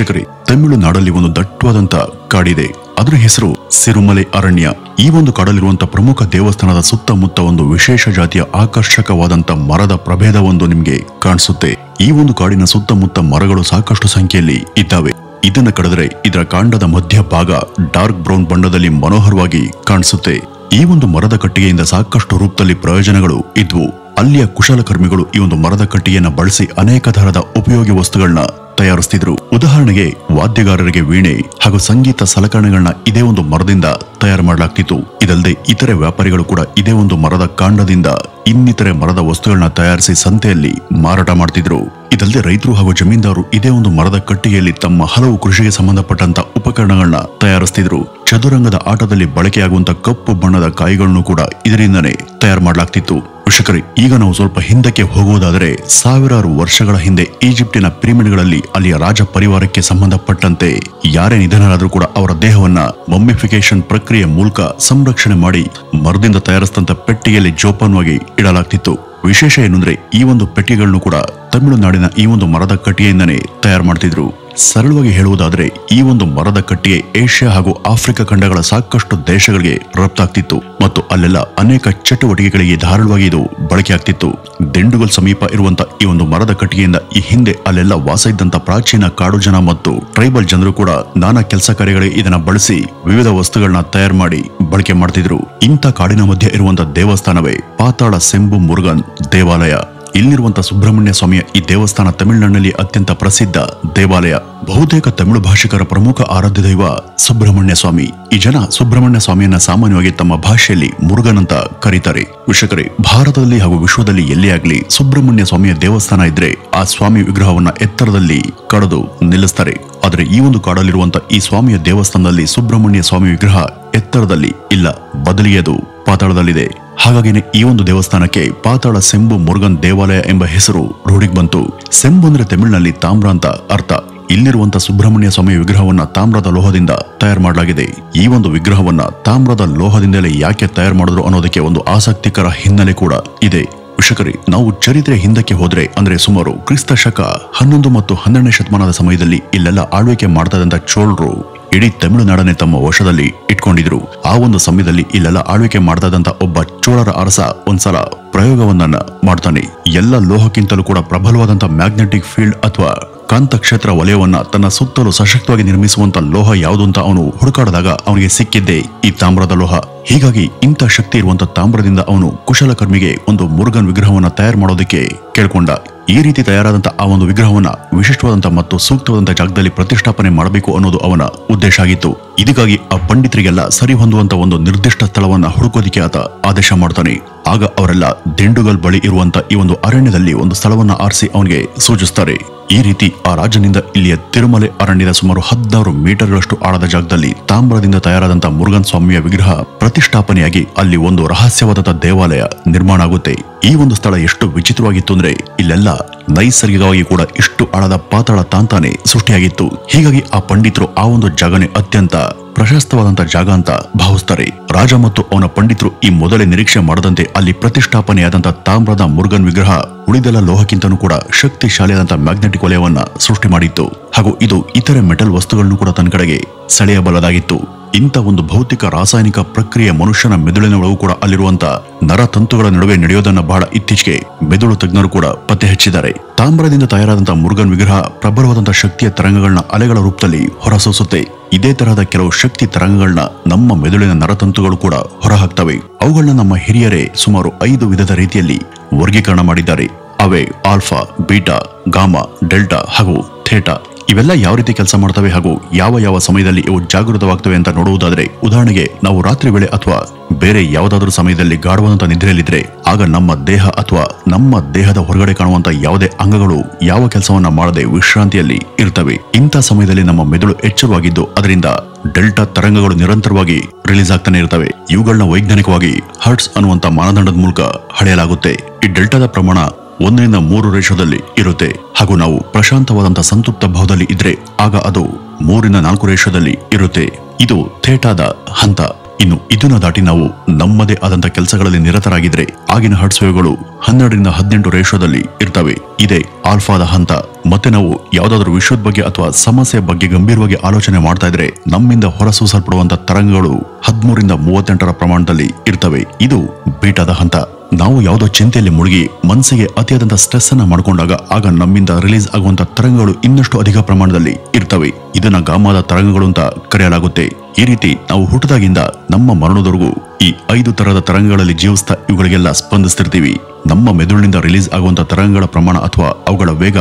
ವೀಕ್ಷಕರೇ, ತಮಿಳುನಾಡಲ್ಲಿ ಒಂದು ದಟ್ಟವಾದಂತ ಕಾಡಿದೆ. ಅದರ ಹೆಸರು ಸಿರುಮಲೆ ಅರಣ್ಯ. ಈ ಒಂದು ಕಾಡಲ್ಲಿರುವಂತಹ ಪ್ರಮುಖ ದೇವಸ್ಥಾನದ ಸುತ್ತಮುತ್ತ ಒಂದು ವಿಶೇಷ ಜಾತಿಯ ಆಕರ್ಷಕವಾದಂತ ಮರದ ಪ್ರಭೇದವೊಂದು ನಿಮ್ಗೆ ಕಾಣಿಸುತ್ತೆ. ಈ ಒಂದು ಕಾಡಿನ ಸುತ್ತಮುತ್ತ ಮರಗಳು ಸಾಕಷ್ಟು ಸಂಖ್ಯೆಯಲ್ಲಿ ಇದ್ದಾವೆ. ಇದನ್ನ ಕಡಿದ್ರೆ ಇದರ ಕಾಂಡದ ಮಧ್ಯಭಾಗ ಡಾರ್ಕ್ ಬ್ರೌನ್ ಬಣ್ಣದಲ್ಲಿ ಮನೋಹರವಾಗಿ ಕಾಣಿಸುತ್ತೆ. ಈ ಒಂದು ಮರದ ಕಟ್ಟಿಗೆಯಿಂದ ಸಾಕಷ್ಟು ರೂಪದಲ್ಲಿ ಪ್ರಯೋಜನಗಳು ಇದ್ವು. ಅಲ್ಲಿಯ ಕುಶಲಕರ್ಮಿಗಳು ಈ ಒಂದು ಮರದ ಕಟ್ಟಿಗೆಯನ್ನ ಬಳಸಿ ಅನೇಕ ತರಹದ ಉಪಯೋಗಿ ವಸ್ತುಗಳನ್ನ ತಯಾರಿಸ್ತಿದ್ರು. ಉದಾಹರಣೆಗೆ ವಾದ್ಯಗಾರರಿಗೆ ವೀಣೆ ಹಾಗೂ ಸಂಗೀತ ಸಲಕರಣೆಗಳನ್ನ ಇದೇ ಒಂದು ಮರದಿಂದ ತಯಾರು ಮಾಡಲಾಗ್ತಿತ್ತು. ಇದಲ್ಲದೆ ಇತರೆ ವ್ಯಾಪಾರಿಗಳು ಕೂಡ ಇದೇ ಒಂದು ಮರದ ಕಾಂಡದಿಂದ ಇನ್ನಿತರೆ ಮರದ ವಸ್ತುಗಳನ್ನ ತಯಾರಿಸಿ ಸಂತೆಯಲ್ಲಿ ಮಾರಾಟ ಮಾಡ್ತಿದ್ರು. ಇದಲ್ಲದೆ ರೈತರು ಹಾಗೂ ಜಮೀನ್ದಾರರು ಇದೇ ಒಂದು ಮರದ ಕಟ್ಟಿಗೆಯಲ್ಲಿ ತಮ್ಮ ಹಲವು ಕೃಷಿಗೆ ಸಂಬಂಧಪಟ್ಟಂತ ಉಪಕರಣಗಳನ್ನ ತಯಾರಿಸ್ತಿದ್ರು. ಚದುರಂಗದ ಆಟದಲ್ಲಿ ಬಳಕೆಯಾಗುವಂತ ಕಪ್ಪು ಬಣ್ಣದ ಕಾಯಿಗಳನ್ನು ಕೂಡ ಇದರಿಂದನೇ ತಯಾರು ಮಾಡಲಾಗ್ತಿತ್ತು. ವೀಕ್ಷಕರೇ, ಈಗ ನಾವು ಸ್ವಲ್ಪ ಹಿಂದಕ್ಕೆ ಹೋಗುವುದಾದರೆ ಸಾವಿರಾರು ವರ್ಷಗಳ ಹಿಂದೆ ಈಜಿಪ್ಟಿನ ಪಿರಮಿಡ್ಗಳಲ್ಲಿ ಅಲ್ಲಿಯ ರಾಜ ಪರಿವಾರಕ್ಕೆ ಸಂಬಂಧಪಟ್ಟಂತೆ ಯಾರೇ ನಿಧನರಾದ್ರೂ ಕೂಡ ಅವರ ದೇಹವನ್ನ ಮಮ್ಮಿಫಿಕೇಶನ್ ಪ್ರಕ್ರಿಯೆ ಮೂಲಕ ಸಂರಕ್ಷಣೆ ಮಾಡಿ ಮರದಿಂದ ತಯಾರಿಸಿದಂತ ಪೆಟ್ಟಿಗೆಯಲ್ಲಿ ಜೋಪಾನವಾಗಿ ಇಡಲಾಗ್ತಿತ್ತು. ವಿಶೇಷ ಏನಂದ್ರೆ ಈ ಒಂದು ಪೆಟ್ಟಿಗೆಗಳನ್ನು ಕೂಡ ತಮಿಳುನಾಡಿನ ಈ ಒಂದು ಮರದ ಕಟ್ಟಿಗೆಯಿಂದನೇ ತಯಾರು ಮಾಡ್ತಿದ್ರು. ಸರಳವಾಗಿ ಹೇಳುವುದಾದ್ರೆ ಈ ಒಂದು ಮರದ ಕಟ್ಟಿಗೆ ಏಷ್ಯಾ ಹಾಗೂ ಆಫ್ರಿಕಾ ಖಂಡಗಳ ಸಾಕಷ್ಟು ದೇಶಗಳಿಗೆ ರಫ್ತಾಗ್ತಿತ್ತು ಮತ್ತು ಅಲ್ಲೆಲ್ಲ ಅನೇಕ ಚಟುವಟಿಕೆಗಳಿಗೆ ಧಾರಾಳವಾಗಿ ಇದು ಬಳಕೆ ಆಗ್ತಿತ್ತು. ದಿಂಡುಗಲ್ ಸಮೀಪ ಇರುವಂತ ಈ ಒಂದು ಮರದ ಕಟ್ಟಿಗೆಯಿಂದ ಈ ಹಿಂದೆ ಅಲ್ಲೆಲ್ಲ ವಾಸ ಇದ್ದಂತ ಪ್ರಾಚೀನ ಕಾಡು ಜನ ಮತ್ತು ಟ್ರೈಬಲ್ ಜನರು ಕೂಡ ನಾನಾ ಕೆಲಸ ಕಾರ್ಯಗಳಿಗೆ ಇದನ್ನ ಬಳಸಿ ವಿವಿಧ ವಸ್ತುಗಳನ್ನ ತಯಾರು ಮಾಡಿ ಬಳಕೆ ಮಾಡ್ತಿದ್ರು. ಇಂಥ ಕಾಡಿನ ಮಧ್ಯೆ ಇರುವಂತ ದೇವಸ್ಥಾನವೇ ಪಾತಾಳ ಸೆಂಬು ಮುರುಗನ್ ದೇವಾಲಯ. ಇಲ್ಲಿರುವಂತಹ ಸುಬ್ರಹ್ಮಣ್ಯ ಸ್ವಾಮಿಯ ಈ ದೇವಸ್ಥಾನ ತಮಿಳುನಾಡಿನಲ್ಲಿ ಅತ್ಯಂತ ಪ್ರಸಿದ್ಧ ದೇವಾಲಯ. ಬಹುತೇಕ ತಮಿಳು ಭಾಷಿಕರ ಪ್ರಮುಖ ಆರಾಧ್ಯ ದೈವ ಸುಬ್ರಹ್ಮಣ್ಯ ಸ್ವಾಮಿ. ಈ ಜನ ಸುಬ್ರಹ್ಮಣ್ಯ ಸ್ವಾಮಿಯನ್ನ ಸಾಮಾನ್ಯವಾಗಿ ತಮ್ಮ ಭಾಷೆಯಲ್ಲಿ ಮುರುಗನ್ ಅಂತ ಕರೀತಾರೆ. ವೀಕ್ಷಕರೇ, ಭಾರತದಲ್ಲಿ ಹಾಗೂ ವಿಶ್ವದಲ್ಲಿ ಎಲ್ಲೇ ಆಗ್ಲಿ ಸುಬ್ರಹ್ಮಣ್ಯ ಸ್ವಾಮಿಯ ದೇವಸ್ಥಾನ ಇದ್ರೆ ಆ ಸ್ವಾಮಿ ವಿಗ್ರಹವನ್ನ ಎತ್ತರದಲ್ಲಿ ಕಡಿದು ನಿಲ್ಲಿಸ್ತಾರೆ. ಆದ್ರೆ ಈ ಒಂದು ಕಾಡಲ್ಲಿರುವಂತ ಈ ಸ್ವಾಮಿಯ ದೇವಸ್ಥಾನದಲ್ಲಿ ಸುಬ್ರಹ್ಮಣ್ಯ ಸ್ವಾಮಿ ವಿಗ್ರಹ ಎತ್ತರದಲ್ಲಿ ಇಲ್ಲ, ಬದಲಿಗೆ ಅದು ಪಾತಾಳದಲ್ಲಿದೆ. ಹಾಗಾಗಿನೇ ಈ ಒಂದು ದೇವಸ್ಥಾನಕ್ಕೆ ಪಾತಾಳ ಸೆಂಬು ಮುರುಗನ್ ದೇವಾಲಯ ಎಂಬ ಹೆಸರು ರೂಢಿಗೆ ಬಂತು. ಸೆಂಬು ಅಂದ್ರೆ ತಮಿಳಿನಲ್ಲಿ ತಾಮ್ರ ಅಂತ ಅರ್ಥ. ಇಲ್ಲಿರುವಂತ ಸುಬ್ರಹ್ಮಣ್ಯ ಸ್ವಾಮಿ ವಿಗ್ರಹವನ್ನ ತಾಮ್ರದ ಲೋಹದಿಂದ ತಯಾರು ಮಾಡಲಾಗಿದೆ. ಈ ಒಂದು ವಿಗ್ರಹವನ್ನ ತಾಮ್ರದ ಲೋಹದಿಂದಲೇ ಯಾಕೆ ತಯಾರು ಮಾಡಿದ್ರು ಅನ್ನೋದಕ್ಕೆ ಒಂದು ಆಸಕ್ತಿಕರ ಹಿನ್ನೆಲೆ ಕೂಡ ಇದೆ. ವೀಕ್ಷಕರೇ, ನಾವು ಚರಿತ್ರೆ ಹಿಂದಕ್ಕೆ ಹೋದ್ರೆ ಅಂದ್ರೆ ಸುಮಾರು ಕ್ರಿಸ್ತ ಶಕ 11 ಮತ್ತು 12ನೇ ಶತಮಾನದ ಸಮಯದಲ್ಲಿ ಇಲ್ಲೆಲ್ಲ ಆಳ್ವಿಕೆ ಮಾಡ್ತಾ ಇದ್ದಂತ ಚೋಳರು ಇಡೀ ತಮಿಳುನಾಡನ್ನೇ ತಮ್ಮ ವಶದಲ್ಲಿ ಇಟ್ಕೊಂಡಿದ್ರು. ಆ ಒಂದು ಸಮಯದಲ್ಲಿ ಇಲ್ಲೆಲ್ಲ ಆಳ್ವಿಕೆ ಮಾಡ್ತಾ ಇದ್ದಂತ ಒಬ್ಬ ಚೋಳರ ಅರಸ ಒಂದ್ಸಲ ಪ್ರಯೋಗವನ್ನ ಮಾಡ್ತಾನೆ. ಎಲ್ಲ ಲೋಹಕ್ಕಿಂತಲೂ ಕೂಡ ಪ್ರಬಲವಾದಂತ ಮ್ಯಾಗ್ನೆಟಿಕ್ ಫೀಲ್ಡ್ ಅಥವಾ ಕಾಂತ ಕ್ಷೇತ್ರ ವಲಯವನ್ನ ತನ್ನ ಸುತ್ತಲೂ ಸಶಕ್ತವಾಗಿ ನಿರ್ಮಿಸುವಂತ ಲೋಹ ಯಾವುದು ಅಂತ ಅವನು ಹುಡುಕಾಡಿದಾಗ ಅವನಿಗೆ ಸಿಕ್ಕಿದ್ದೇ ಈ ತಾಮ್ರದ ಲೋಹ. ಹೀಗಾಗಿ ಇಂಥ ಶಕ್ತಿ ಇರುವಂತ ತಾಮ್ರದಿಂದ ಅವನು ಕುಶಲಕರ್ಮಿಗೆ ಒಂದು ಮುರುಗನ್ ವಿಗ್ರಹವನ್ನ ತಯಾರು ಮಾಡೋದಕ್ಕೆ ಕೇಳ್ಕೊಂಡ. ಈ ರೀತಿ ತಯಾರಾದಂತ ಆ ಒಂದು ವಿಗ್ರಹವನ್ನ ವಿಶಿಷ್ಟವಾದಂತ ಮತ್ತು ಸೂಕ್ತವಾದಂತ ಜಾಗದಲ್ಲಿ ಪ್ರತಿಷ್ಠಾಪನೆ ಮಾಡಬೇಕು ಅನ್ನೋದು ಅವನ ಉದ್ದೇಶ ಆಗಿತ್ತು. ಇದಕ್ಕಾಗಿ ಆ ಪಂಡಿತರಿಗೆಲ್ಲ ಸರಿ ಹೊಂದುವಂತ ಒಂದು ನಿರ್ದಿಷ್ಟ ಸ್ಥಳವನ್ನ ಹುಡುಕೋದಿಕ್ಕೆ ಆತ ಆದೇಶ ಮಾಡ್ತಾನೆ. ಆಗ ಅವರೆಲ್ಲ ದಿಂಡುಗಲ್ ಬಳಿ ಇರುವಂತ ಈ ಒಂದು ಅರಣ್ಯದಲ್ಲಿ ಒಂದು ಸ್ಥಳವನ್ನ ಆರಿಸಿ ಅವನಿಗೆ ಸೂಚಿಸ್ತಾರೆ. ಈ ರೀತಿ ಆ ರಾಜನಿಂದ ಇಲ್ಲಿಯ ತಿರುಮಲೆ ಅರಣ್ಯದ ಸುಮಾರು 16 ಮೀಟರ್ಗಳಷ್ಟು ಆಳದ ಜಾಗದಲ್ಲಿ ತಾಮ್ರದಿಂದ ತಯಾರಾದಂತ ಮುರುಗನ್ ಸ್ವಾಮಿಯ ವಿಗ್ರಹ ಪ್ರತಿಷ್ಠಾಪನೆಯಾಗಿ ಅಲ್ಲಿ ಒಂದು ರಹಸ್ಯವಾದ ದೇವಾಲಯ ನಿರ್ಮಾಣ ಆಗುತ್ತೆ. ಈ ಒಂದು ಸ್ಥಳ ಎಷ್ಟು ವಿಚಿತ್ರವಾಗಿತ್ತು ಅಂದ್ರೆ ಇಲ್ಲೆಲ್ಲ ನೈಸರ್ಗಿಕವಾಗಿ ಕೂಡ ಇಷ್ಟು ಆಳದ ಪಾತಾಳ ತಾಂತಾನೆ ಸೃಷ್ಟಿಯಾಗಿತ್ತು. ಹೀಗಾಗಿ ಆ ಪಂಡಿತರು ಆ ಒಂದು ಜಾಗನೇ ಅತ್ಯಂತ ಪ್ರಶಸ್ತವಾದಂತ ಜಾಗ ಅಂತ ಭಾವಿಸ್ತಾರೆ. ರಾಜ ಮತ್ತು ಅವನ ಪಂಡಿತರು ಈ ಮೊದಲೇ ನಿರೀಕ್ಷೆ ಮಾಡದಂತೆ ಅಲ್ಲಿ ಪ್ರತಿಷ್ಠಾಪನೆಯಾದಂತ ತಾಮ್ರದ ಮುರುಗನ್ ವಿಗ್ರಹ ಉಳಿದೆಲ್ಲ ಲೋಹಕ್ಕಿಂತನೂ ಕೂಡ ಶಕ್ತಿಶಾಲಿಯಾದಂತ ಮ್ಯಾಗ್ನೆಟಿಕ್ ವಲಯವನ್ನ ಸೃಷ್ಟಿ ಮಾಡಿತ್ತು ಹಾಗೂ ಇದು ಇತರೆ ಮೆಟಲ್ ವಸ್ತುಗಳನ್ನು ಕೂಡ ತನ್ನ ಕಡೆಗೆ ಸೆಳೆಯಬಲ್ಲದಾಗಿತ್ತು. ಇಂಥ ಒಂದು ಭೌತಿಕ ರಾಸಾಯನಿಕ ಪ್ರಕ್ರಿಯೆ ಮನುಷ್ಯನ ಮೆದುಳಿನ ಒಳಗೂ ಕೂಡ ಅಲ್ಲಿರುವಂತ ನರತಂತುಗಳ ನಡುವೆ ನಡೆಯೋದನ್ನ ಬಹಳ ಇತ್ತೀಚೆಗೆ ಮೆದುಳು ತಜ್ಞರು ಕೂಡ ಪತ್ತೆ ಹಚ್ಚಿದ್ದಾರೆ. ತಾಮ್ರದಿಂದ ತಯಾರಾದಂತಹ ಮುರುಗನ್ ವಿಗ್ರಹ ಪ್ರಬಲವಾದಂತಹ ಶಕ್ತಿಯ ತರಂಗಗಳನ್ನ ಅಲೆಗಳ ರೂಪದಲ್ಲಿ ಹೊರಸೂಸುತ್ತೆ. ಇದೇ ತರಹದ ಕೆಲವು ಶಕ್ತಿ ತರಂಗಗಳನ್ನ ನಮ್ಮ ಮೆದುಳಿನ ನರತಂತುಗಳು ಕೂಡ ಹೊರಹಾಕ್ತವೆ. ಅವುಗಳನ್ನ ನಮ್ಮ ಹಿರಿಯರೇ ಸುಮಾರು 5 ವಿಧದ ರೀತಿಯಲ್ಲಿ ವರ್ಗೀಕರಣ ಮಾಡಿದ್ದಾರೆ. ಅವೇ ಆಲ್ಫಾ, ಬೀಟಾ, ಗಾಮಾ, ಡೆಲ್ಟಾ ಹಾಗೂ ಥೇಟಾ. ಇವೆಲ್ಲ ಯಾವ ರೀತಿ ಕೆಲಸ ಮಾಡ್ತವೆ ಹಾಗೂ ಯಾವ ಯಾವ ಸಮಯದಲ್ಲಿ ಇವು ಜಾಗೃತವಾಗ್ತವೆ ಅಂತ ನೋಡುವುದಾದ್ರೆ, ಉದಾಹರಣೆಗೆ ನಾವು ರಾತ್ರಿ ವೇಳೆ ಅಥವಾ ಬೇರೆ ಯಾವುದಾದ್ರೂ ಸಮಯದಲ್ಲಿ ಗಾಢವಾದಂತ ನಿದ್ರೆಯಲ್ಲಿದ್ರೆ ಆಗ ನಮ್ಮ ದೇಹ ಅಥವಾ ನಮ್ಮ ದೇಹದ ಹೊರಗಡೆ ಕಾಣುವಂತ ಯಾವುದೇ ಅಂಗಗಳು ಯಾವ ಕೆಲಸವನ್ನ ಮಾಡದೆ ವಿಶ್ರಾಂತಿಯಲ್ಲಿ ಇರ್ತವೆ. ಇಂಥ ಸಮಯದಲ್ಲಿ ನಮ್ಮ ಮೆದುಳು ಎಚ್ಚರವಾಗಿದ್ದು ಅದರಿಂದ ಡೆಲ್ಟಾ ತರಂಗಗಳು ನಿರಂತರವಾಗಿ ರಿಲೀಸ್ ಆಗ್ತಾನೆ ಇರ್ತವೆ. ಇವುಗಳನ್ನ ವೈಜ್ಞಾನಿಕವಾಗಿ ಹರ್ಟ್ಸ್ ಅನ್ನುವಂತ ಮಾನದಂಡದ ಮೂಲಕ ಅಳೆಯಲಾಗುತ್ತೆ. ಈ ಡೆಲ್ಟಾದ ಪ್ರಮಾಣ 1-3 ರೇಷದಲ್ಲಿ ಇರುತ್ತೆ ಹಾಗೂ ನಾವು ಪ್ರಶಾಂತವಾದಂತಹ ಸಂತೃಪ್ತ ಭಾವದಲ್ಲಿ ಇದ್ರೆ ಆಗ ಅದು 3-4 ರೇಷದಲ್ಲಿ ಇರುತ್ತೆ. ಇದು ಥೇಟಾದ ಹಂತ. ಇನ್ನು ಇದನ್ನ ದಾಟಿ ನಾವು ನಮ್ಮದೇ ಆದಂತ ಕೆಲಸಗಳಲ್ಲಿ ನಿರತರಾಗಿದ್ರೆ ಆಗಿನ ಹಾರ್ಟ್ ವೇವ್ಗಳು 12-18 ರೇಷೋದಲ್ಲಿ ಇರ್ತವೆ. ಇದೇ ಆಲ್ಫಾದ ಹಂತ. ಮತ್ತೆ ನಾವು ಯಾವ್ದಾದ್ರು ವಿಷಯದ ಬಗ್ಗೆ ಅಥವಾ ಸಮಸ್ಯೆ ಬಗ್ಗೆ ಗಂಭೀರವಾಗಿ ಆಲೋಚನೆ ಮಾಡ್ತಾ ಇದ್ರೆ ನಮ್ಮಿಂದ ಹೊರಸೂಸಲ್ಪಡುವಂತ ತರಂಗಗಳು 13-38 ಪ್ರಮಾಣದಲ್ಲಿ ಇರ್ತವೆ. ಇದು ಬೀಟಾದ ಹಂತ. ನಾವು ಯಾವುದೋ ಚಿಂತೆಯಲ್ಲಿ ಮುಳುಗಿ ಮನಸ್ಸಿಗೆ ಅತಿಯಾದಂತ ಸ್ಟ್ರೆಸ್ ಅನ್ನ ಮಾಡ್ಕೊಂಡಾಗ ಆಗ ನಮ್ಮಿಂದ ರಿಲೀಸ್ ಆಗುವಂತ ತರಂಗಗಳು ಇನ್ನಷ್ಟು ಅಧಿಕ ಪ್ರಮಾಣದಲ್ಲಿ ಇರ್ತವೆ. ಇದನ್ನ ಗಾಮಾದ ತರಂಗಗಳು ಅಂತ ಕರೆಯಲಾಗುತ್ತೆ. ಈ ರೀತಿ ನಾವು ಹುಟ್ಟದಾಗಿಂದ ನಮ್ಮ ಮರಣದವರೆಗೂ ಈ 5 ತರಹದ ತರಂಗಗಳಲ್ಲಿ ಜೀವಿಸ್ತಾ ಇವುಗಳಿಗೆಲ್ಲ ಸ್ಪಂದಿಸ್ತಿರ್ತೀವಿ. ನಮ್ಮ ಮೆದುಳಿನಿಂದ ರಿಲೀಸ್ ಆಗುವಂತ ತರಂಗಗಳ ಪ್ರಮಾಣ ಅಥವಾ ಅವುಗಳ ವೇಗ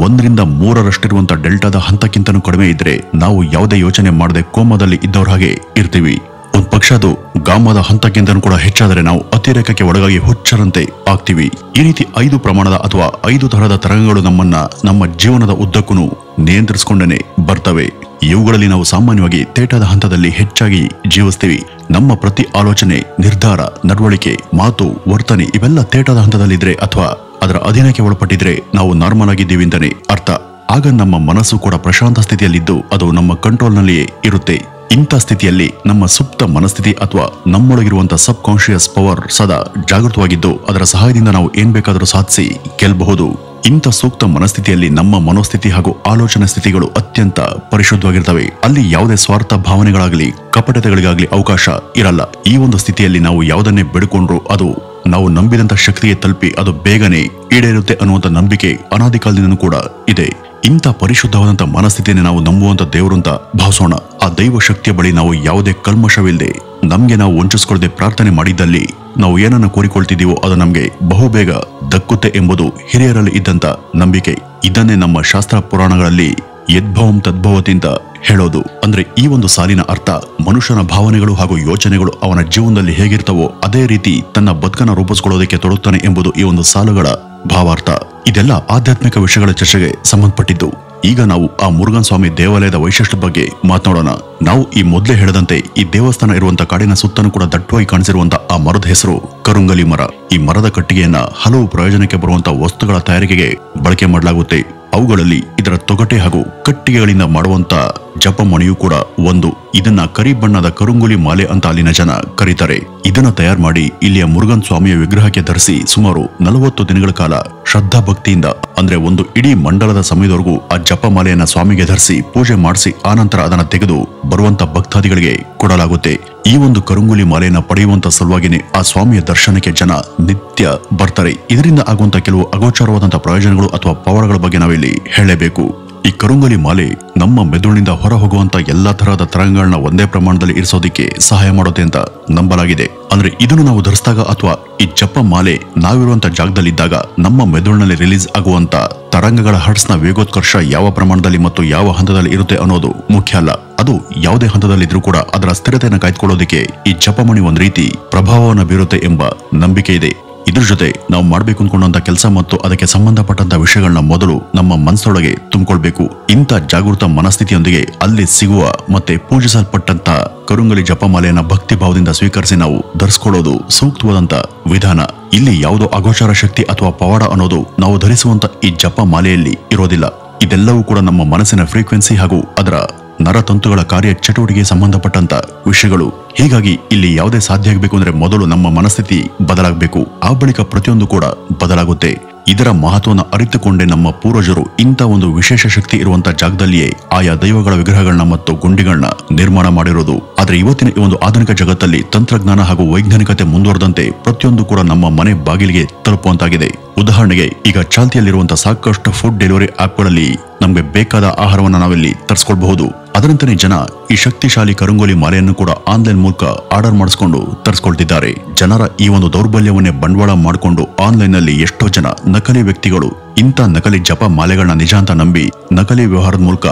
1-3ರಷ್ಟಿರುವಂತ ಡೆಲ್ಟಾದ ಹಂತಕ್ಕಿಂತನೂ ಕಡಿಮೆ ಇದ್ರೆ ನಾವು ಯಾವುದೇ ಯೋಚನೆ ಮಾಡದೆ ಕೋಮಾದಲ್ಲಿ ಇದ್ದವ್ರ ಹಾಗೆ ಇರ್ತೀವಿ. ಒಂದ್ ಪಕ್ಷ ಅದು ಗಾಮದ ಹಂತಕ್ಕಿಂತನೂ ಕೂಡ ಹೆಚ್ಚಾದರೆ ನಾವು ಅತಿರೇಕಕ್ಕೆ ಒಳಗಾಗಿ ಹುಚ್ಚರಂತೆ ಆಗ್ತೀವಿ. ಈ ರೀತಿ 5 ಪ್ರಮಾಣದ ಅಥವಾ 5 ತರಹದ ತರಂಗಗಳು ನಮ್ಮನ್ನ ನಮ್ಮ ಜೀವನದ ಉದ್ದಕ್ಕೂ ನಿಯಂತ್ರಿಸಿಕೊಂಡೇ ಬರ್ತವೆ. ಇವುಗಳಲ್ಲಿ ನಾವು ಸಾಮಾನ್ಯವಾಗಿ ತೇಟದ ಹಂತದಲ್ಲಿ ಹೆಚ್ಚಾಗಿ ಜೀವಿಸ್ತೀವಿ. ನಮ್ಮ ಪ್ರತಿ ಆಲೋಚನೆ, ನಿರ್ಧಾರ, ನಡವಳಿಕೆ, ಮಾತು, ವರ್ತನೆ ಇವೆಲ್ಲ ತೇಟದ ಹಂತದಲ್ಲಿದ್ರೆ ಅಥವಾ ಅದರ ಅಧೀನಕ್ಕೆ ಒಳಪಟ್ಟಿದ್ರೆ ನಾವು ನಾರ್ಮಲ್ ಆಗಿದ್ದೀವಿ ಅಂತಾನೆ ಅರ್ಥ. ಆಗ ನಮ್ಮ ಮನಸ್ಸು ಕೂಡ ಪ್ರಶಾಂತ ಸ್ಥಿತಿಯಲ್ಲಿದ್ದು ಅದು ನಮ್ಮ ಕಂಟ್ರೋಲ್ನಲ್ಲಿಯೇ ಇರುತ್ತೆ. ಇಂಥ ಸ್ಥಿತಿಯಲ್ಲಿ ನಮ್ಮ ಸುಪ್ತ ಮನಸ್ಥಿತಿ ಅಥವಾ ನಮ್ಮೊಳಗಿರುವಂತಹ ಸಬ್ ಕಾನ್ಶಿಯಸ್ ಪವರ್ ಸದಾ ಜಾಗೃತವಾಗಿದ್ದು ಅದರ ಸಹಾಯದಿಂದ ನಾವು ಏನ್ ಬೇಕಾದರೂ ಸಾಧಿಸಿ ಗೆಲ್ಲಬಹುದು. ಇಂಥ ಸೂಕ್ತ ಮನಸ್ಥಿತಿಯಲ್ಲಿ ನಮ್ಮ ಮನೋಸ್ಥಿತಿ ಹಾಗೂ ಆಲೋಚನಾ ಸ್ಥಿತಿಗಳು ಅತ್ಯಂತ ಪರಿಶುದ್ಧವಾಗಿರ್ತವೆ. ಅಲ್ಲಿ ಯಾವುದೇ ಸ್ವಾರ್ಥ ಭಾವನೆಗಳಾಗಲಿ ಕಪಟತೆಗಳಿಗಾಗಲಿ ಅವಕಾಶ ಇರಲ್ಲ. ಈ ಒಂದು ಸ್ಥಿತಿಯಲ್ಲಿ ನಾವು ಯಾವುದನ್ನೇ ಬೆಡ್ಕೊಂಡ್ರು ಅದು ನಾವು ನಂಬಿದಂತ ಶಕ್ತಿಗೆ ತಲುಪಿ ಅದು ಬೇಗನೆ ಈಡೇರುತ್ತೆ ಅನ್ನುವಂಥ ನಂಬಿಕೆ ಅನಾದಿ ಕಾಲದಿಂದನೂ ಕೂಡ ಇದೆ. ಇಂಥ ಪರಿಶುದ್ಧವಾದಂತ ಮನಸ್ಥಿತಿಯನ್ನು ನಾವು ನಂಬುವಂತ ದೇವರು ಅಂತ ಭಾವಿಸೋಣ. ಆ ದೈವ ಶಕ್ತಿಯ ಬಳಿ ನಾವು ಯಾವುದೇ ಕಲ್ಮಶವಿಲ್ಲದೆ ನಮ್ಗೆ ನಾವು ವಂಚಿಸಿಕೊಳ್ಳದೆ ಪ್ರಾರ್ಥನೆ ಮಾಡಿದ್ದಲ್ಲಿ ನಾವು ಏನನ್ನ ಕೋರಿಕೊಳ್ತಿದೀವೋ ಅದು ನಮ್ಗೆ ಬಹುಬೇಗ ದಕ್ಕುತ್ತೆ ಎಂಬುದು ಹಿರಿಯರಲ್ಲಿ ಇದ್ದಂತ ನಂಬಿಕೆ. ಇದನ್ನೇ ನಮ್ಮ ಶಾಸ್ತ್ರ ಪುರಾಣಗಳಲ್ಲಿ ಯದ್ಭವಂ ತದ್ಭವತಿ ಅಂತ ಹೇಳೋದು. ಅಂದ್ರೆ ಈ ಒಂದು ಸಾಲಿನ ಅರ್ಥ ಮನುಷ್ಯನ ಭಾವನೆಗಳು ಹಾಗೂ ಯೋಚನೆಗಳು ಅವನ ಜೀವನದಲ್ಲಿ ಹೇಗಿರ್ತವೋ ಅದೇ ರೀತಿ ತನ್ನ ಬದುಕನ್ನು ರೂಪಿಸಿಕೊಳ್ಳೋದಕ್ಕೆ ತೊಡಗುತ್ತಾನೆ ಎಂಬುದು ಈ ಒಂದು ಸಾಲುಗಳ ಭಾವಾರ್ಥ. ಇದೆಲ್ಲ ಆಧ್ಯಾತ್ಮಿಕ ವಿಷಯಗಳ ಚರ್ಚೆಗೆ ಸಂಬಂಧಪಟ್ಟಿದ್ದು. ಈಗ ನಾವು ಆ ಮುರುಘನ್ ಸ್ವಾಮಿ ದೇವಾಲಯದ ವೈಶಿಷ್ಟ್ಯ ಬಗ್ಗೆ ಮಾತನಾಡೋಣ. ನಾವು ಈ ಮೊದಲೇ ಹೇಳದಂತೆ ಈ ದೇವಸ್ಥಾನ ಇರುವಂತ ಕಾಡಿನ ಸುತ್ತಲೂ ಕೂಡ ದಟ್ಟವಾಗಿ ಕಾಣಿಸಿರುವಂತ ಆ ಮರದ ಹೆಸರು ಕರುಂಗಲಿ ಮರ. ಈ ಮರದ ಕಟ್ಟಿಗೆಯನ್ನ ಹಲವು ಪ್ರಯೋಜನಕ್ಕೆ ಬರುವಂತ ವಸ್ತುಗಳ ತಯಾರಿಕೆಗೆ ಬಳಕೆ ಮಾಡಲಾಗುತ್ತೆ. ಅವುಗಳಲ್ಲಿ ಇದರ ತೊಗಟೆ ಹಾಗೂ ಕಟ್ಟಿಗೆಗಳಿಂದ ಮಾಡುವಂತ ಜಪಮಣಿಯೂ ಕೂಡ ಒಂದು. ಇದನ್ನ ಕರಿ ಬಣ್ಣದ ಕರುಂಗುಲಿ ಮಾಲೆ ಅಂತ ಅಲ್ಲಿನ ಜನ ಕರೀತಾರೆ. ಇದನ್ನ ತಯಾರು ಮಾಡಿ ಇಲ್ಲಿಯ ಮುರುಘನ್ ಸ್ವಾಮಿಯ ವಿಗ್ರಹಕ್ಕೆ ಧರಿಸಿ ಸುಮಾರು 40 ದಿನಗಳ ಕಾಲ ಶ್ರದ್ಧಾ ಭಕ್ತಿಯಿಂದ ಅಂದ್ರೆ ಒಂದು ಇಡೀ ಮಂಡಲದ ಸಮಯದವರೆಗೂ ಆ ಜಪಮಾಲೆಯನ್ನ ಸ್ವಾಮಿಗೆ ಧರಿಸಿ ಪೂಜೆ ಮಾಡಿಸಿ ಆನಂತರ ಅದನ್ನ ತೆಗೆದು ಬರುವಂತ ಭಕ್ತಾದಿಗಳಿಗೆ ಕೊಡಲಾಗುತ್ತೆ. ಈ ಒಂದು ಕರುಂಗುಲಿ ಮಾಲೆಯನ್ನ ಪಡೆಯುವಂತ ಸಲುವಾಗಿನೇ ಆ ಸ್ವಾಮಿಯ ದರ್ಶನಕ್ಕೆ ಜನ ನಿತ್ಯ ಬರ್ತಾರೆ. ಇದರಿಂದ ಆಗುವಂತ ಕೆಲವು ಅಗೋಚರವಾದಂತಹ ಪ್ರಯೋಜನಗಳು ಅಥವಾ ಪವಾಡಗಳ ಬಗ್ಗೆ ನಾವಿಲ್ಲಿ ಹೇಳಲೇಬೇಕು. ಈ ಕರುಂಗಲಿ ಮಾಲೆ ನಮ್ಮ ಮೆದುಳಿನಿಂದ ಹೊರ ಹೋಗುವಂತ ಎಲ್ಲಾ ತರಹದ ತರಂಗಗಳನ್ನ ಒಂದೇ ಪ್ರಮಾಣದಲ್ಲಿ ಇರಿಸೋದಿಕ್ಕೆ ಸಹಾಯ ಮಾಡುತ್ತೆ ಅಂತ ನಂಬಲಾಗಿದೆ. ಅಂದ್ರೆ ಇದನ್ನು ನಾವು ಧರಿಸಿದಾಗ ಅಥವಾ ಈ ಜಪ ಮಾಲೆ ನಾವಿರುವಂತ ಜಾಗದಲ್ಲಿದ್ದಾಗ ನಮ್ಮ ಮೆದುಳಿನಲ್ಲಿ ರಿಲೀಸ್ ಆಗುವಂತ ತರಂಗಗಳ ಹರ್ಟ್ಸ್ನ ವೇಗೋತ್ಕರ್ಷ ಯಾವ ಪ್ರಮಾಣದಲ್ಲಿ ಮತ್ತು ಯಾವ ಹಂತದಲ್ಲಿ ಇರುತ್ತೆ ಅನ್ನೋದು ಮುಖ್ಯ ಅಲ್ಲ. ಅದು ಯಾವುದೇ ಹಂತದಲ್ಲಿದ್ರೂ ಕೂಡ ಅದರ ಸ್ಥಿರತೆಯನ್ನು ಕಾಯ್ದುಕೊಳ್ಳೋದಕ್ಕೆ ಈ ಜಪಮಣಿ ಒಂದ್ ರೀತಿ ಪ್ರಭಾವವನ್ನು ಬೀರುತ್ತೆ ಎಂಬ ನಂಬಿಕೆ ಇದೆ. ಇದ್ರ ಜೊತೆ ನಾವು ಮಾಡ್ಬೇಕು ಅನ್ಕೊಂಡಂತ ಕೆಲಸ ಮತ್ತು ಅದಕ್ಕೆ ಸಂಬಂಧಪಟ್ಟಂತ ವಿಷಯಗಳನ್ನ ಮೊದಲು ನಮ್ಮ ಮನಸ್ಸೊಳಗೆ ತುಂಬಿಕೊಳ್ಬೇಕು. ಇಂಥ ಜಾಗೃತ ಮನಸ್ಥಿತಿಯೊಂದಿಗೆ ಅಲ್ಲಿ ಸಿಗುವ ಮತ್ತೆ ಪೂಜಿಸಲ್ಪಟ್ಟಂತ ಕರುಂಗಲಿ ಜಪಮಾಲೆಯನ್ನ ಭಕ್ತಿ ಭಾವದಿಂದ ಸ್ವೀಕರಿಸಿ ನಾವು ಧರಿಸಿಕೊಳ್ಳೋದು ಸೂಕ್ತವಾದಂತ ವಿಧಾನ. ಇಲ್ಲಿ ಯಾವುದೋ ಅಗೋಚರ ಶಕ್ತಿ ಅಥವಾ ಪವಾಡ ಅನ್ನೋದು ನಾವು ಧರಿಸುವಂತ ಈ ಜಪ ಮಾಲೆಯಲ್ಲಿ ಇರೋದಿಲ್ಲ. ಇದೆಲ್ಲವೂ ಕೂಡ ನಮ್ಮ ಮನಸ್ಸಿನ ಫ್ರೀಕ್ವೆನ್ಸಿ ಹಾಗೂ ಅದರ ನರತಂತುಗಳ ಕಾರ್ಯ ಚಟುವಟಿಕೆ ಸಂಬಂಧಪಟ್ಟಂತ ವಿಷಯಗಳು. ಹೀಗಾಗಿ ಇಲ್ಲಿ ಯಾವುದೇ ಸಾಧ್ಯ ಆಗಬೇಕು ಅಂದ್ರೆ ಮೊದಲು ನಮ್ಮ ಮನಸ್ಥಿತಿ ಬದಲಾಗಬೇಕು. ಆ ಬಳಿಕ ಪ್ರತಿಯೊಂದು ಕೂಡ ಬದಲಾಗುತ್ತೆ. ಇದರ ಮಹತ್ವವನ್ನು ಅರಿತುಕೊಂಡೇ ನಮ್ಮ ಪೂರ್ವಜರು ಇಂಥ ಒಂದು ವಿಶೇಷ ಶಕ್ತಿ ಇರುವಂತ ಜಾಗದಲ್ಲಿಯೇ ಆಯಾ ದೈವಗಳ ವಿಗ್ರಹಗಳನ್ನ ಮತ್ತು ಗುಂಡಿಗಳನ್ನ ನಿರ್ಮಾಣ ಮಾಡಿರೋದು. ಆದ್ರೆ ಇವತ್ತಿನ ಈ ಒಂದು ಆಧುನಿಕ ಜಗತ್ತಲ್ಲಿ ತಂತ್ರಜ್ಞಾನ ಹಾಗೂ ವೈಜ್ಞಾನಿಕತೆ ಮುಂದುವರೆದಂತೆ ಪ್ರತಿಯೊಂದು ಕೂಡ ನಮ್ಮ ಮನೆ ಬಾಗಿಲಿಗೆ ತಲುಪುವಂತಾಗಿದೆ. ಉದಾಹರಣೆಗೆ ಈಗ ಚಾಲ್ತಿಯಲ್ಲಿರುವಂತಹ ಸಾಕಷ್ಟು ಫುಡ್ ಡೆಲಿವರಿ ಆಪ್ಗಳಲ್ಲಿ ನಮ್ಗೆ ಬೇಕಾದ ಆಹಾರವನ್ನ ನಾವಿಲ್ಲಿ ತರಿಸ್ಕೊಳ್ಬಹುದು. ಅದರಂತೆ ಜನ ಈ ಶಕ್ತಿಶಾಲಿ ಕರುಂಗೋಲಿ ಮಾಲೆಯನ್ನು ಕೂಡ ಆನ್ಲೈನ್ ಮೂಲಕ ಆರ್ಡರ್ ಮಾಡಿಸ್ಕೊಂಡು ತರಿಸ್ಕೊಳ್ತಿದ್ದಾರೆ. ಜನರ ಈ ಒಂದು ದೌರ್ಬಲ್ಯವನ್ನೇ ಬಂಡವಾಳ ಮಾಡಿಕೊಂಡು ಆನ್ಲೈನ್ ನಲ್ಲಿ ಎಷ್ಟೋ ಜನ ನಕಲಿ ವ್ಯಕ್ತಿಗಳು ಇಂಥ ನಕಲಿ ಜಪ ಮಾಲೆಗಳನ್ನ ನಿಜ ಅಂತ ನಂಬಿ ನಕಲಿ ವ್ಯವಹಾರದ ಮೂಲಕ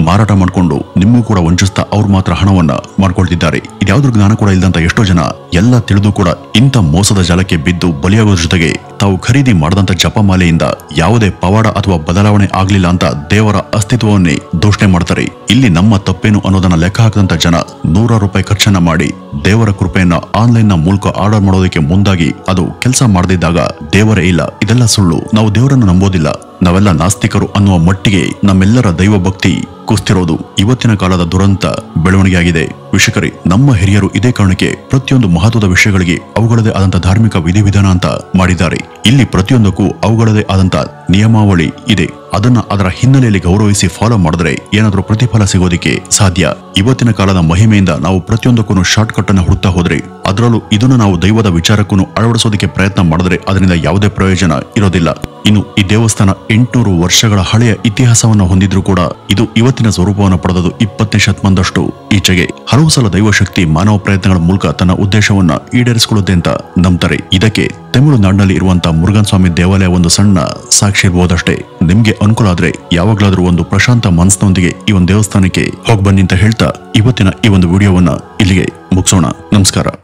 ಮಾರಾಟ ಮಾಡಿಕೊಂಡು ನಿಮಗೂ ಕೂಡ ವಂಚಿಸ್ತಾ ಅವ್ರು ಮಾತ್ರ ಹಣವನ್ನ ಮಾಡ್ಕೊಳ್ತಿದ್ದಾರೆ. ಇದ್ಯಾವ್ದ್ರ ಜ್ಞಾನ ಕೂಡ ಇಲ್ಲದಂತ ಎಷ್ಟೋ ಜನ ಎಲ್ಲ ತಿಳಿದು ಕೂಡ ಇಂಥ ಮೋಸದ ಜಾಲಕ್ಕೆ ಬಿದ್ದು ಬಲಿಯಾಗೋದ್ರ ಜೊತೆಗೆ ತಾವು ಖರೀದಿ ಮಾಡದಂತ ಜಪಮಾಲೆಯಿಂದ ಯಾವುದೇ ಪವಾಡ ಅಥವಾ ಬದಲಾವಣೆ ಆಗ್ಲಿಲ್ಲ ಅಂತ ದೇವರ ಅಸ್ತಿತ್ವವನ್ನೇ ದೂಷಣೆ ಮಾಡ್ತಾರೆ. ಇಲ್ಲಿ ನಮ್ಮ ತಪ್ಪೇನು ಅನ್ನೋದನ್ನ ಲೆಕ್ಕ ಹಾಕದಂತ ಜನ ₹100 ಖರ್ಚನ್ನ ಮಾಡಿ ದೇವರ ಕೃಪೆಯನ್ನ ಆನ್ಲೈನ್ ನ ಮೂಲಕ ಆರ್ಡರ್ ಮಾಡೋದಕ್ಕೆ ಮುಂದಾಗಿ ಅದು ಕೆಲಸ ಮಾಡದಿದ್ದಾಗ ದೇವರೇ ಇಲ್ಲ, ಇದೆಲ್ಲ ಸುಳ್ಳು, ನಾವು ದೇವರನ್ನು ನಂಬೋದಿಲ್ಲ, ನಾವೆಲ್ಲ ನಾಸ್ತಿಕರು ಅನ್ನುವ ಮಟ್ಟಿಗೆ ನಮ್ಮೆಲ್ಲರ ದೈವ ಭಕ್ತಿ ಕುಸ್ತಿರೋದು ಇವತ್ತಿನ ಕಾಲದ ದುರಂತ ಬೆಳವಣಿಗೆಯಾಗಿದೆ. ವೀಕ್ಷಕರೇ, ನಮ್ಮ ಹಿರಿಯರು ಇದೇ ಕಾರಣಕ್ಕೆ ಪ್ರತಿಯೊಂದು ಮಹತ್ವದ ವಿಷಯಗಳಿಗೆ ಅವುಗಳದೇ ಆದಂತ ಧಾರ್ಮಿಕ ವಿಧಿವಿಧಾನ ಅಂತ ಮಾಡಿದ್ದಾರೆ. ಇಲ್ಲಿ ಪ್ರತಿಯೊಂದಕ್ಕೂ ಅವುಗಳದೇ ಆದಂತ ನಿಯಮಾವಳಿ ಇದೆ. ಅದನ್ನ ಅದರ ಹಿನ್ನೆಲೆಯಲ್ಲಿ ಗೌರವಿಸಿ ಫಾಲೋ ಮಾಡಿದ್ರೆ ಏನಾದ್ರೂ ಪ್ರತಿಫಲ ಸಿಗೋದಿಕ್ಕೆ ಸಾಧ್ಯ. ಇವತ್ತಿನ ಕಾಲದ ಮಹಿಮೆಯಿಂದ ನಾವು ಪ್ರತಿಯೊಂದಕ್ಕೂ ಶಾರ್ಟ್ ಕಟ್ ಅನ್ನ ಹುಡುಕ್ತಾ ಹೋದ್ರೆ, ಅದರಲ್ಲೂ ಇದನ್ನ ನಾವು ದೈವದ ವಿಚಾರಕ್ಕೂ ಅಳವಡಿಸೋದಕ್ಕೆ ಪ್ರಯತ್ನ ಮಾಡಿದ್ರೆ ಅದರಿಂದ ಯಾವುದೇ ಪ್ರಯೋಜನ ಇರೋದಿಲ್ಲ. ಇನ್ನು ಈ ದೇವಸ್ಥಾನ 800 ವರ್ಷಗಳ ಹಳೆಯ ಇತಿಹಾಸವನ್ನು ಹೊಂದಿದ್ರೂ ಕೂಡ ಇದು ಇವತ್ತಿನ ಸ್ವರೂಪವನ್ನು ಪಡೆದದು 20ನೇ ಶತಮಾನದಷ್ಟು ಈಚೆಗೆ. ಹಲವು ಸಲ ದೈವಶಕ್ತಿ ಮಾನವ ಪ್ರಯತ್ನಗಳ ಮೂಲಕ ತನ್ನ ಉದ್ದೇಶವನ್ನ ಈಡೇರಿಸಿಕೊಳ್ಳುತ್ತೆ ಅಂತ ನಂಬ್ತಾರೆ. ಇದಕ್ಕೆ ತಮಿಳುನಾಡಿನಲ್ಲಿ ಇರುವಂತಹ ಮುರುಗನ್ ಸ್ವಾಮಿ ದೇವಾಲಯ ಒಂದು ಸಣ್ಣ ಸಾಕ್ಷಿ ಇರಬಹುದಷ್ಟೇ. ನಿಮ್ಗೆ ಅನುಕೂಲ ಆದ್ರೆ ಯಾವಾಗ್ಲಾದ್ರೂ ಒಂದು ಪ್ರಶಾಂತ ಮನಸ್ಸಿನೊಂದಿಗೆ ಈ ಒಂದು ದೇವಸ್ಥಾನಕ್ಕೆ ಹೋಗ್ಬನ್ನಿ ಅಂತ ಹೇಳ್ತಾ ಇವತ್ತಿನ ಈ ಒಂದು ವಿಡಿಯೋವನ್ನ ಇಲ್ಲಿಗೆ ಮುಗಿಸೋಣ. ನಮಸ್ಕಾರ.